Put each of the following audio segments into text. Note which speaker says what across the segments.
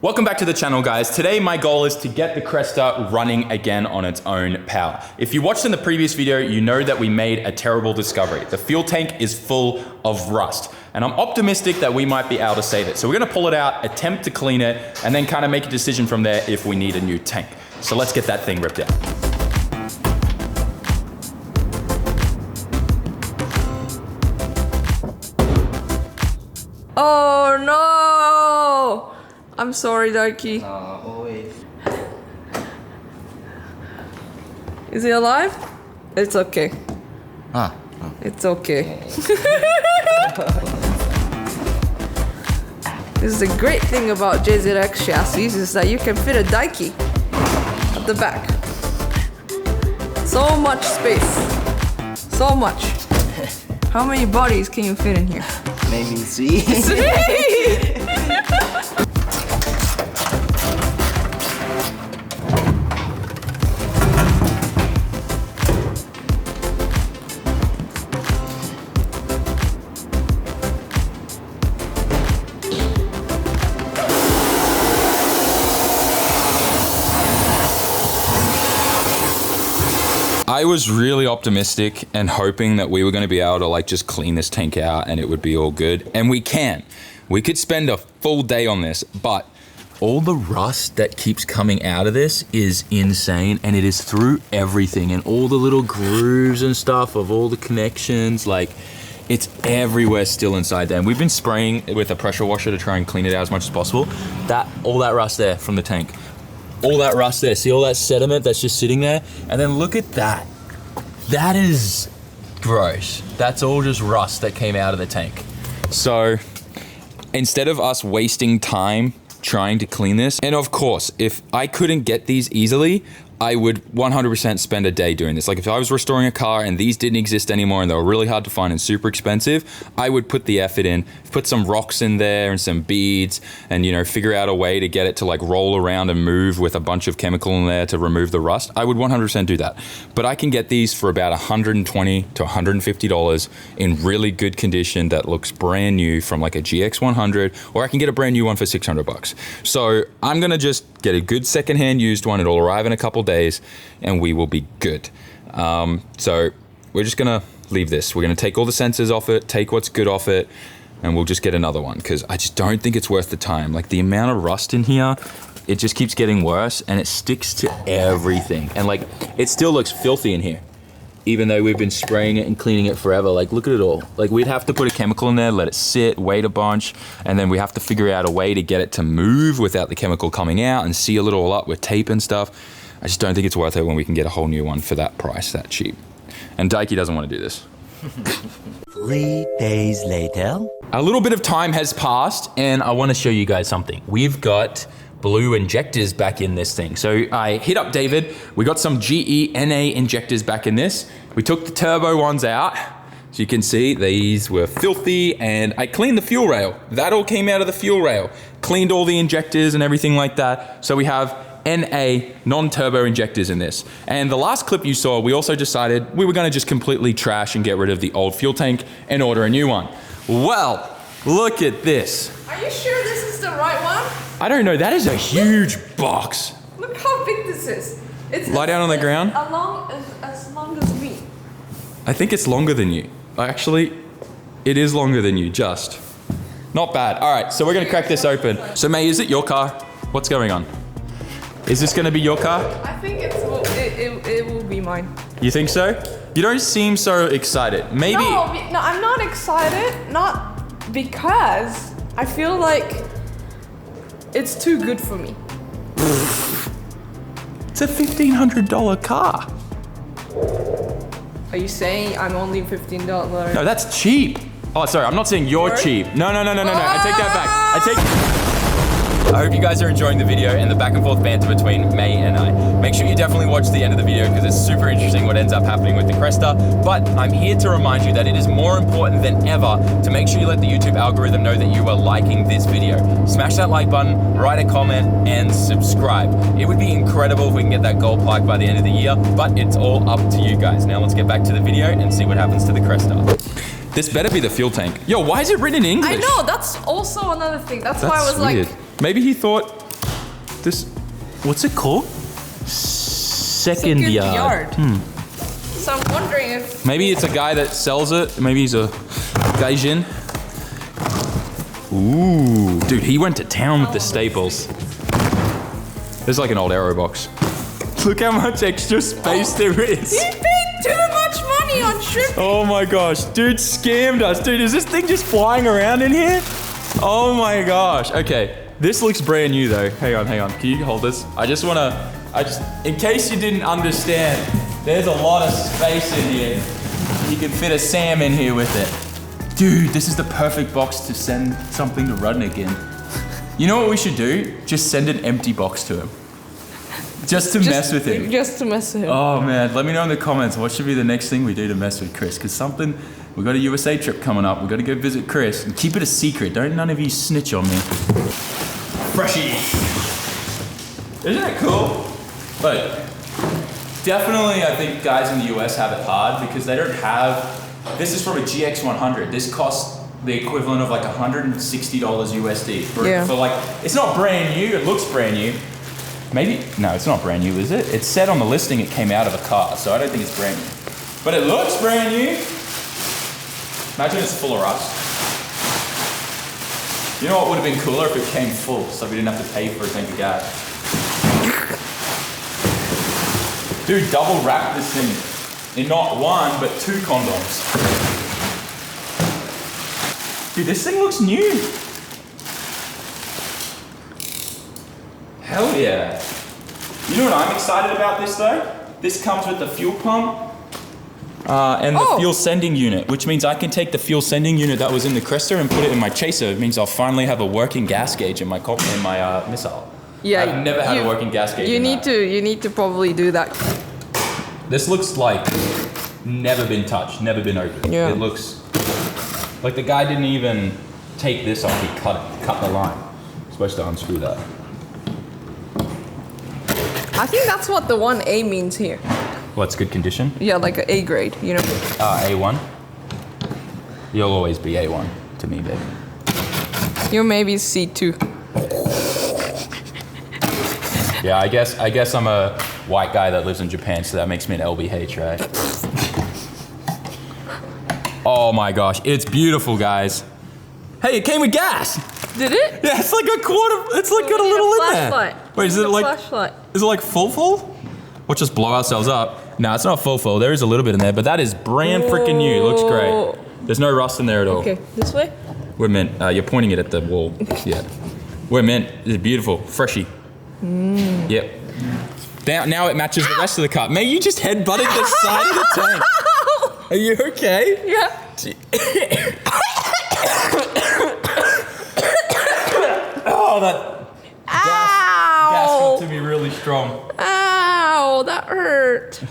Speaker 1: Welcome back to the channel, guys. Today my goal is to get the Cresta running again on its own power. If you watched in the previous video, you know that we made a terrible discovery. The fuel tank is full of rust, and I'm optimistic that we might be able to save it. So we're gonna pull it out, attempt to clean it, and then kind of make a decision from there if we need a new tank. So let's get that thing ripped out.
Speaker 2: Oh no! I'm sorry, Darky.
Speaker 3: Always.
Speaker 2: Is he alive? It's okay.
Speaker 3: Oh.
Speaker 2: It's okay. This is the great thing about JZX chassis is that you can fit a Daiki at the back. So much space. So much. How many bodies can you fit in here?
Speaker 3: Maybe three.
Speaker 1: I was really optimistic and hoping that we were going to be able to like just clean this tank out and it would be all good. And we can. We could spend a full day on this, but all the rust that keeps coming out of this is insane, and it is through everything and all the little grooves and stuff of all the connections. Like, it's everywhere still inside there. And we've been spraying with a pressure washer to try and clean it out as much as possible. All that rust there from the tank. All that rust there, see all that sediment that's just sitting there? And then look at that. That is gross. That's all just rust that came out of the tank. So instead of us wasting time trying to clean this, and of course, if I couldn't get these easily, I would 100% spend a day doing this. Like if I was restoring a car and these didn't exist anymore and they were really hard to find and super expensive, I would put the effort in, put some rocks in there and some beads and, you know, figure out a way to get it to like roll around and move with a bunch of chemical in there to remove the rust. I would 100% do that. But I can get these for about $120 to $150 in really good condition that looks brand new from like a GX100, or I can get a brand new one for 600 bucks. So I'm gonna just get a good secondhand used one. It'll arrive in a couple days and we will be good. So we're just gonna leave this. We're gonna take all the sensors off it, take what's good off it, and we'll just get another one because I just don't think it's worth the time. Like the amount of rust in here, it just keeps getting worse and it sticks to everything. And like, it still looks filthy in here, even though we've been spraying it and cleaning it forever. Like, look at it all. Like, we'd have to put a chemical in there, let it sit, wait a bunch, and then we have to figure out a way to get it to move without the chemical coming out and seal it all up with tape and stuff. I just don't think it's worth it when we can get a whole new one for that price, that cheap. And Daiki doesn't want to do this.
Speaker 3: 3 days later.
Speaker 1: A little bit of time has passed and I want to show you guys something. We've got blue injectors back in this thing. So I hit up David, we got some GE NA injectors back in this. We took the turbo ones out. So you can see these were filthy, and I cleaned the fuel rail. That all came out of the fuel rail. Cleaned all the injectors and everything like that. So we have NA non-turbo injectors in this. And the last clip you saw, we also decided we were gonna just completely trash and get rid of the old fuel tank and order a new one. Well, look at this.
Speaker 2: Are you sure this is the right one?
Speaker 1: I don't know, that is a huge box.
Speaker 2: Look how big this is. It's
Speaker 1: Lie down on the ground.
Speaker 2: As long as me.
Speaker 1: I think it's longer than you. Actually, it is longer than you, just. Not bad. All right, so we're gonna crack this open. So May, is it your car? What's going on? Is this gonna be your car?
Speaker 2: I think it will be mine.
Speaker 1: You think so? You don't seem so excited. Maybe.
Speaker 2: No, I'm not excited. Not because I feel like it's too good for me.
Speaker 1: It's a $1,500 car.
Speaker 2: Are you saying I'm only $15?
Speaker 1: No, that's cheap. Oh, sorry, I'm not saying you're cheap. No, I take that back. I hope you guys are enjoying the video and the back and forth banter between May and I. Make sure you definitely watch the end of the video because it's super interesting what ends up happening with the Cresta. But I'm here to remind you that it is more important than ever to make sure you let the YouTube algorithm know that you are liking this video. Smash that like button, write a comment, and subscribe. It would be incredible if we can get that gold plaque by the end of the year, but it's all up to you guys. Now let's get back to the video and see what happens to the Cresta. This better be the fuel tank. Yo, why is it written in English?
Speaker 2: I know, that's also another thing. That's why I was
Speaker 1: weird.
Speaker 2: like...
Speaker 1: Maybe he thought this, what's it called? Second yard.
Speaker 2: So I'm wondering if
Speaker 1: Maybe it's a guy that sells it. Maybe he's a gaijin. Ooh, dude, he went to town with the staples. There's like an old aero box. Look how much extra space there is.
Speaker 2: he paid too much money on shipping.
Speaker 1: Oh my gosh, dude scammed us. Dude, is this thing just flying around in here? Oh my gosh. Okay, this looks brand new though. Hang on. Can you hold this? In case you didn't understand, there's a lot of space in here. You can fit a Sam in here with it. Dude, this is the perfect box to send something to Rudnick in. You know what we should do? Just send an empty box to him. Just to mess with him.
Speaker 2: Just to mess with him.
Speaker 1: Oh man, let me know in the comments what should be the next thing we do to mess with Chris. Because we got a USA trip coming up. We got to go visit Chris and keep it a secret. Don't none of you snitch on me. Freshie. Isn't that cool? But definitely I think guys in the US have it hard because they don't have, this is from a GX100. This costs the equivalent of like $160 USD. For like, it's not brand new, it looks brand new. Maybe, no, it's not brand new, is it? It said on the listing it came out of a car, so I don't think it's brand new. But it looks brand new. Imagine it's full of rust. You know what would have been cooler if it came full, so we didn't have to pay for a tank of gas. Dude, double wrap this thing in not one, but 2 condoms. Dude, this thing looks new. Hell yeah. You know what I'm excited about this though? This comes with the fuel pump and the fuel sending unit, which means I can take the fuel sending unit that was in the Cresta and put it in my chaser. It means I'll finally have a working gas gauge in my missile.
Speaker 2: Yeah,
Speaker 1: I've never had a working gas gauge.
Speaker 2: You need to probably do that.
Speaker 1: This looks like never been touched, never been opened.
Speaker 2: Yeah.
Speaker 1: It looks like the guy didn't even take this off. He cut the line. Supposed to unscrew that.
Speaker 2: I think that's what the 1A means here.
Speaker 1: What's good condition?
Speaker 2: Yeah, like an A grade, you know.
Speaker 1: A1. You'll always be A1 to me, baby.
Speaker 2: You're maybe C2.
Speaker 1: Yeah, I guess I'm a white guy that lives in Japan, so that makes me an LBH, right? Oh my gosh, it's beautiful, guys. Hey, it came with gas.
Speaker 2: Did it?
Speaker 1: Yeah, it's like a quarter. It's like got a little in there.
Speaker 2: Flashlight.
Speaker 1: Wait, is it like?
Speaker 2: Flashlight.
Speaker 1: Is it like full? We'll just blow ourselves up. No, it's not full. There is a little bit in there, but that is brand freaking new. It looks great. There's no rust in there at all.
Speaker 2: Okay, this way?
Speaker 1: We're mint. You're pointing it at the wall. Yeah. We're mint. It's beautiful. Freshie. Yep. Now it matches the rest of the cup. Man, you just headbutted the side of the tank. Are you okay?
Speaker 2: Yeah.
Speaker 1: Oh, that gas got to me really strong.
Speaker 2: Ow, that hurt.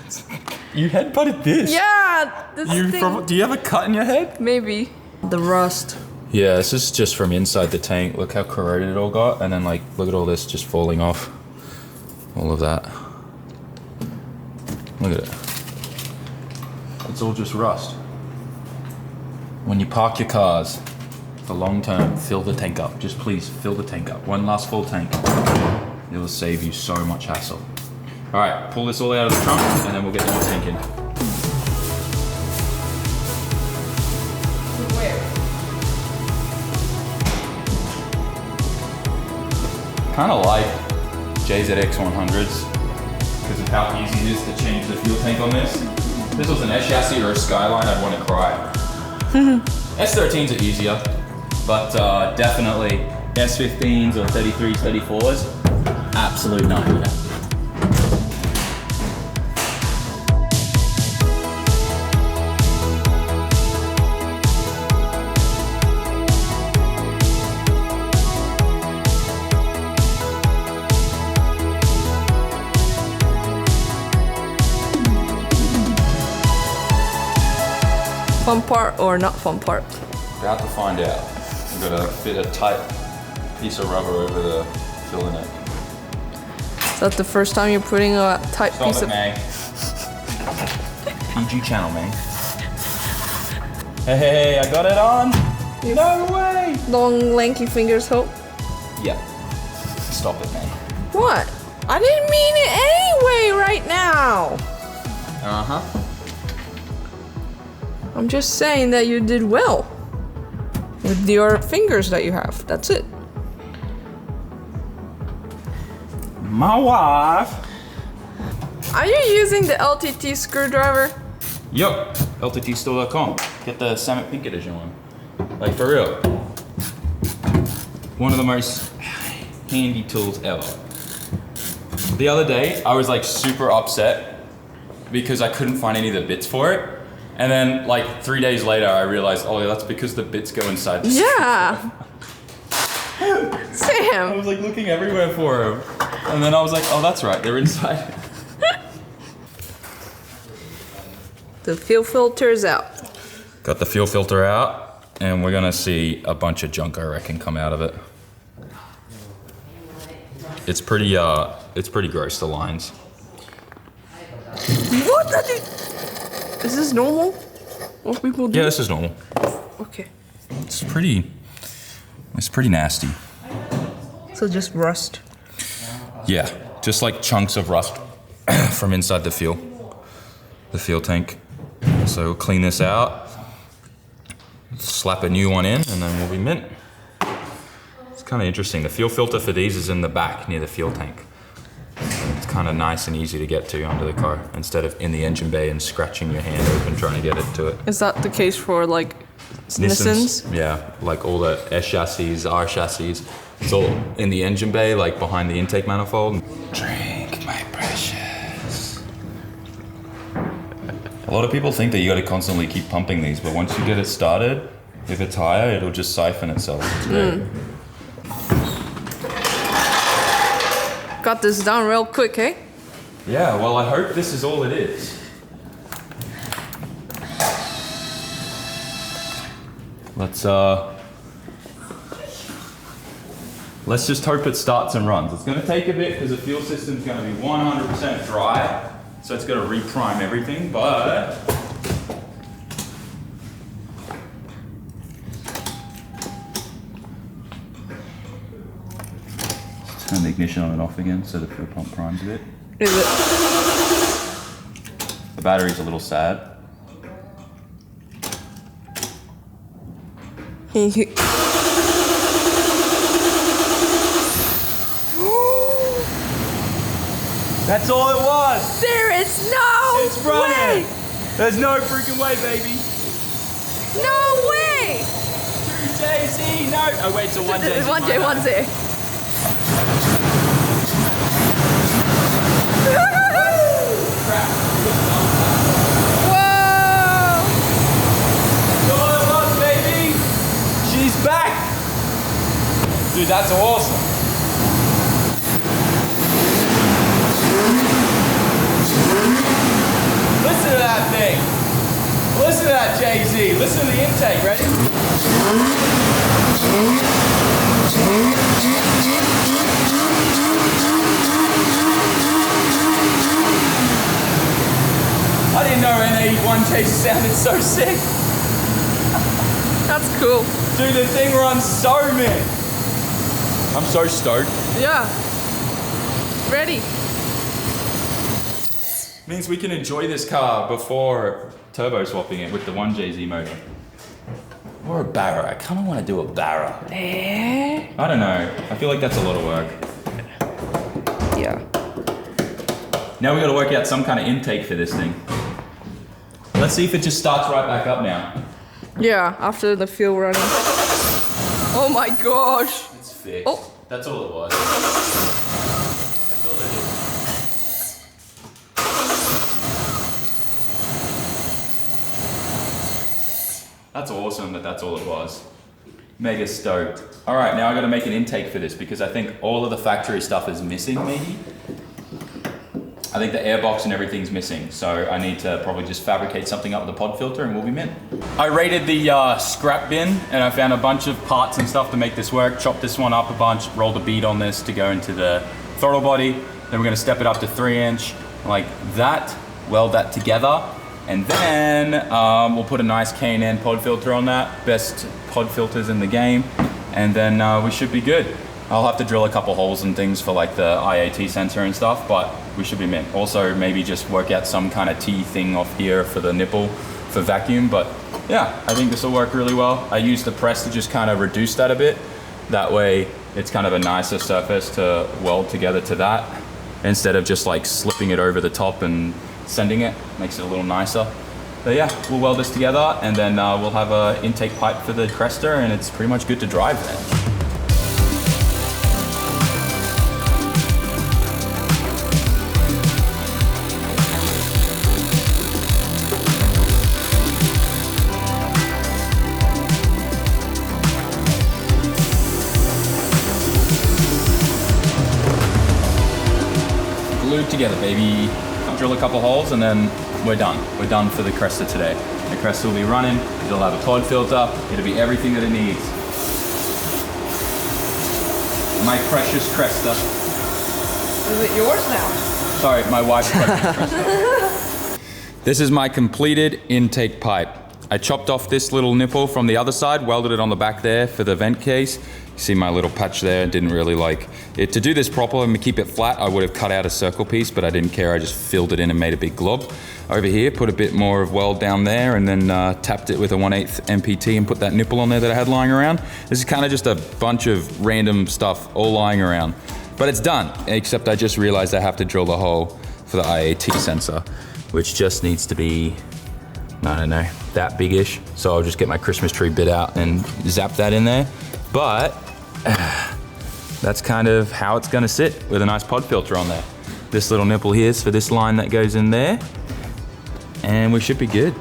Speaker 1: You headbutted this?
Speaker 2: Yeah, this thing.
Speaker 1: Do you have a cut in your head?
Speaker 2: Maybe. The rust.
Speaker 1: Yeah, this is just from inside the tank. Look how corroded it all got. And then like, look at all this just falling off. All of that. Look at it. It's all just rust. When you park your cars for long term, fill the tank up. Just please fill the tank up. One last full tank. It will save you so much hassle. All right, pull this all out of the trunk and then we'll get the new tank in.
Speaker 2: Where?
Speaker 1: Kind of like JZX100s because of how easy it is to change the fuel tank on this. If this was an S chassis or a Skyline, I'd want to cry. S13s are easier, but definitely S15s or 33s, 34s, absolute nightmare.
Speaker 2: Fun part or not fun part?
Speaker 1: About to find out. I'm gonna fit a tight piece of rubber over the filling it.
Speaker 2: Is that the first time you're putting a tight
Speaker 1: Stop
Speaker 2: piece
Speaker 1: it,
Speaker 2: of...
Speaker 1: man. PG channel, man. Hey, I got it on. No way.
Speaker 2: Long, lanky fingers, hope?
Speaker 1: Yeah. Stop it, man.
Speaker 2: What? I didn't mean it anyway right now.
Speaker 1: Uh-huh.
Speaker 2: I'm just saying that you did well with your fingers that you have. That's it.
Speaker 1: My wife.
Speaker 2: Are you using the LTT screwdriver?
Speaker 1: Yup, LTTstore.com. Get the SAMMIT Pink Edition one. Like, for real. One of the most handy tools ever. The other day, I was like super upset because I couldn't find any of the bits for it. And then like 3 days later, I realized, oh, that's because the bits go inside the
Speaker 2: Yeah.
Speaker 1: I
Speaker 2: Sam.
Speaker 1: was like looking everywhere for them. And then I was like, oh, that's right, they're inside.
Speaker 2: The fuel filter's out.
Speaker 1: Got the fuel filter out, and we're gonna see a bunch of junk, I reckon, come out of it. It's pretty gross, the lines.
Speaker 2: What the Is this normal? What people do?
Speaker 1: Yeah, this is normal.
Speaker 2: Okay.
Speaker 1: It's pretty nasty.
Speaker 2: So just rust.
Speaker 1: Yeah, just like chunks of rust from inside the fuel tank. So we'll clean this out, slap a new one in, and then we'll be mint. It's kind of interesting. The fuel filter for these is in the back near the fuel tank. It's kind of nice and easy to get to under the car instead of in the engine bay and scratching your hand open trying to get it to it.
Speaker 2: Is that the case for like Nissans?
Speaker 1: Yeah, like all the S chassis, R chassis. It's all in the engine bay, like behind the intake manifold. Drink, my precious. A lot of people think that you got to constantly keep pumping these, but once you get it started, if it's higher, it'll just siphon itself. It's great.
Speaker 2: Got this down real quick, eh?
Speaker 1: Yeah, well, I hope this is all it is. Let's just hope it starts and runs. It's gonna take a bit because the fuel system's gonna be 100% dry, so it's gonna reprime everything, but turn the ignition on and off again so the fuel pump primes a bit.
Speaker 2: Is it?
Speaker 1: The battery's a little sad. That's all it was!
Speaker 2: There is no
Speaker 1: It's running!
Speaker 2: way!
Speaker 1: There's no freaking way, baby!
Speaker 2: No way!
Speaker 1: 2JZ, no! Oh wait, so 1J.
Speaker 2: 1J, 1J.
Speaker 1: Crap.
Speaker 2: Whoa!
Speaker 1: That's all it was, baby! She's back! Dude, that's awesome. Listen to that thing. Listen to that JZ. Listen to the intake. Ready? I didn't know NA1J sounded so sick.
Speaker 2: That's cool.
Speaker 1: Dude, the thing runs so mint. I'm so stoked.
Speaker 2: Yeah. Ready.
Speaker 1: Means we can enjoy this car before turbo swapping it with the 1JZ motor. Or a Barra. I kind of want to do a Barra. I don't know. I feel like that's a lot of work.
Speaker 2: Yeah.
Speaker 1: Now we got to work out some kind of intake for this thing. Let's see if it just starts right back up now.
Speaker 2: Yeah, after the fuel running. Oh my gosh.
Speaker 1: It's fixed.
Speaker 2: Oh.
Speaker 1: That's all it was. That's all it is. That's awesome that that's all it was. Mega stoked. All right, now I got to make an intake for this because I think all of the factory stuff is missing maybe. I think the airbox and everything's missing, so I need to probably just fabricate something up with the pod filter and we'll be mint. I raided the scrap bin and I found a bunch of parts and stuff to make this work. Chopped this one up a bunch, rolled a bead on this to go into the throttle body. Then we're gonna step it up to 3-inch like that, weld that together, and then we'll put a nice K&N pod filter on that. Best pod filters in the game, and then we should be good. I'll have to drill a couple holes and things for like the IAT sensor and stuff, but we should be mint. Also, maybe just work out some kind of T thing off here for the nipple for vacuum, but yeah, I think this will work really well. I use the press to just kind of reduce that a bit. That way, it's kind of a nicer surface to weld together to that, instead of just like slipping it over the top and sending it. Makes it a little nicer. So yeah, we'll weld this together and then we'll have an intake pipe for the Cresta, and it's pretty much good to drive then. Glued together, baby. I'll drill a couple holes and then we're done. We're done for the Cresta today. The Cresta will be running, it'll have a pod filter, it'll be everything that it needs. My precious Cresta.
Speaker 2: Is it yours now?
Speaker 1: Sorry, my wife's precious Cresta. This is my completed intake pipe. I chopped off this little nipple from the other side, welded it on the back there for the vent case. You see my little patch there, didn't really like it. To do this properly and keep it flat, I would have cut out a circle piece, but I didn't care. I just filled it in and made a big glob. Over here, put a bit more of weld down there and then tapped it with a 1/8 MPT and put that nipple on there that I had lying around. This is kind of just a bunch of random stuff all lying around. But it's done, except I just realized I have to drill the hole for the IAT sensor, which just needs to be, I don't know, that big-ish. So I'll just get my Christmas tree bit out and zap that in there. But that's kind of how it's gonna sit with a nice pod filter on there. This little nipple here is for this line that goes in there, and we should be good.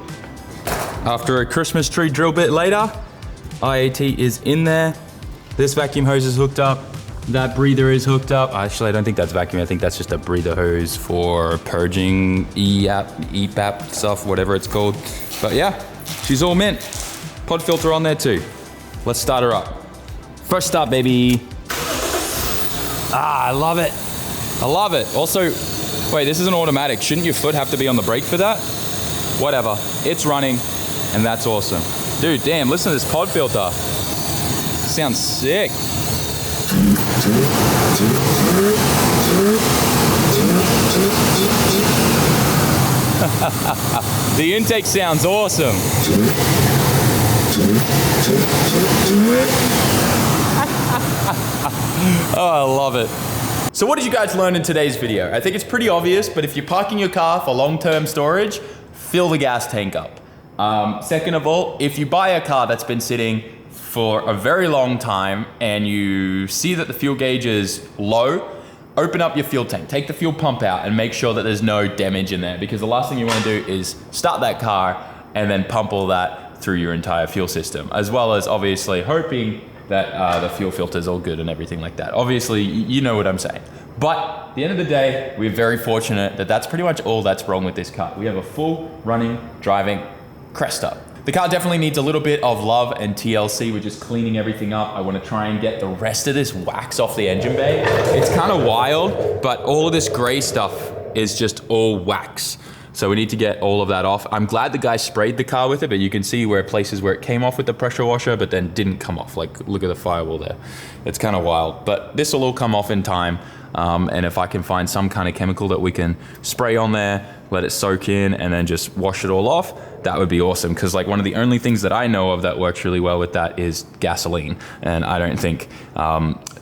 Speaker 1: After a Christmas tree drill bit later, IAT is in there. This vacuum hose is hooked up. That breather is hooked up. Actually, I don't think that's vacuum. I think that's just a breather hose for purging EPAP stuff, whatever it's called. But yeah, she's all mint. Pod filter on there too. Let's start her up. First start, baby. Ah, I love it. I love it. Also, wait, this is an automatic. Shouldn't your foot have to be on the brake for that? Whatever. It's running, and that's awesome. Dude, damn, listen to this pod filter. Sounds sick. The intake sounds awesome. Oh, I love it. So what did you guys learn in today's video? I think it's pretty obvious, but if you're parking your car for long-term storage, fill the gas tank up. Second of all, if you buy a car that's been sitting for a very long time and you see that the fuel gauge is low, open up your fuel tank, take the fuel pump out and make sure that there's no damage in there, because the last thing you want to do is start that car and then pump all that through your entire fuel system, as well as obviously hoping that the fuel filter is all good and everything like that. Obviously, you know what I'm saying. But at the end of the day, we're very fortunate that that's pretty much all that's wrong with this car. We have a full running, driving Cresta. The car definitely needs a little bit of love and TLC. We're just cleaning everything up. I want to try and get the rest of this wax off the engine bay. It's kind of wild, but all of this gray stuff is just all wax. So we need to get all of that off. I'm glad the guy sprayed the car with it, but you can see where places where it came off with the pressure washer, but then didn't come off. Like, look at the firewall there. It's kind of wild, but this will all come off in time. And if I can find some kind of chemical that we can spray on there, let it soak in, and then just wash it all off, that would be awesome. Because like one of the only things that I know of that works really well with that is gasoline. And I don't think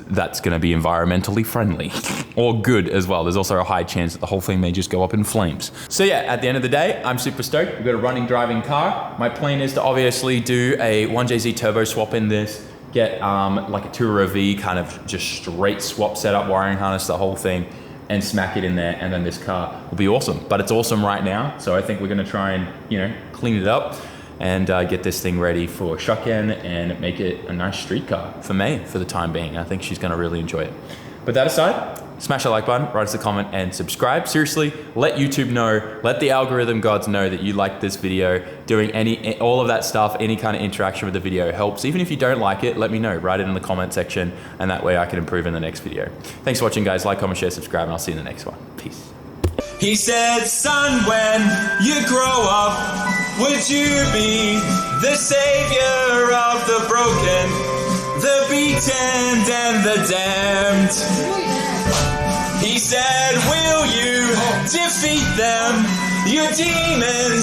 Speaker 1: that's gonna be environmentally friendly or good as well. There's also a high chance that the whole thing may just go up in flames. So yeah, at the end of the day, I'm super stoked. We've got a running, driving car. My plan is to obviously do a 1JZ turbo swap in this, get like a Tourer V kind of just straight swap setup, wiring harness, the whole thing, and smack it in there, and then this car will be awesome. But it's awesome right now, so I think we're gonna try and, you know, clean it up and get this thing ready for Shucken and make it a nice street car for May for the time being. I think she's gonna really enjoy it. But that aside, smash the like button, write us a comment, and subscribe. Seriously, let YouTube know, let the algorithm gods know that you liked this video. Doing all of that stuff, any kind of interaction with the video helps. Even if you don't like it, let me know. Write it in the comment section, and that way I can improve in the next video. Thanks for watching, guys. Like, comment, share, subscribe, and I'll see you in the next one. Peace.
Speaker 4: He said, son, when you grow up, would you be the savior of the broken, the beaten and the damned. He said, will you defeat them, your demons?